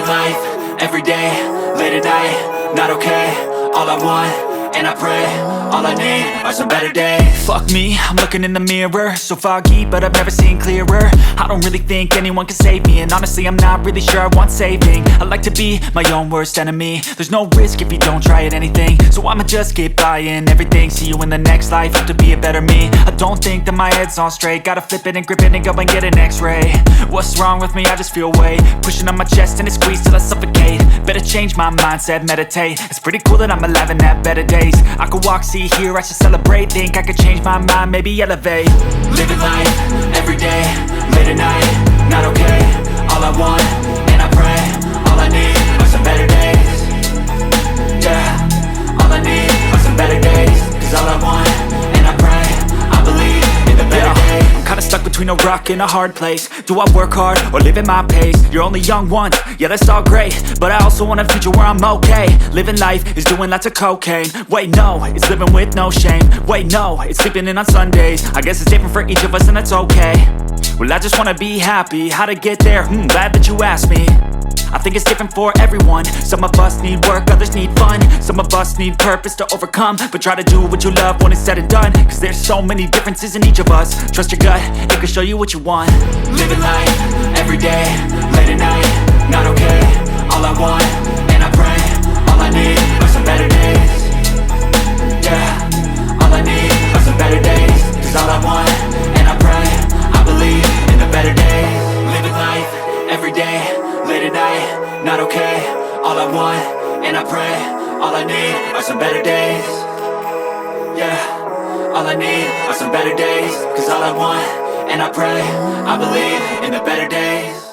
life, everyday, late at night, not okay. All I want, and I pray, all I need are some better days. Fuck me, I'm looking in the mirror, so foggy, but I've never seen clearer. I don't really think anyone can save me, and honestly I'm not really sure I want saving. I like to be my own worst enemy. There's no risk if you don't try at anything, so I'ma just keep buying everything. See you in the next life, have to be a better me. I don't think that my head's on straight, gotta flip it and grip it and go and get an x-ray. What's wrong with me? I just feel weight pushing on my chest and it squeezes till I suffocate. Better change my mindset, meditate. It's pretty cool that I'm alive and have better days. I could walk, see, hear, I should celebrate. Think I could change my mind, maybe elevate. Living life, everyday, late at night, not okay. All I want, and I pray, all I need are some better days. Yeah, all I need are some better days. Cause all I want, and I pray, I believe in the better days. I'm kinda stuck between a rock and a hard place. Do I work hard or live at my pace? You're only young once, yeah that's all great, but I also want a future where I'm okay. Living life is doing lots of cocaine. Wait no, it's living with no shame. Wait no, it's sleeping in on Sundays. I guess it's different for each of us and that's okay. Well I just wanna be happy, how to get there? Glad that you asked me. I think it's different for everyone. Some of us need work, others need fun. Some of us need purpose to overcome. But try to do what you love when it's said and done. Cause there's so many differences in each of us. Trust your gut, it can show you what you want. Living life, everyday, late at night, not okay. All I want, and I pray, all I need are some better days. Yeah, all I need are some better days. Cause all I want, and I pray, I believe in the better days. Living life, everyday, late at night, not okay. All I want, and I pray, all I need are some better days. Yeah, all I need are some better days. Cause all I want, and I pray, I believe in the better days.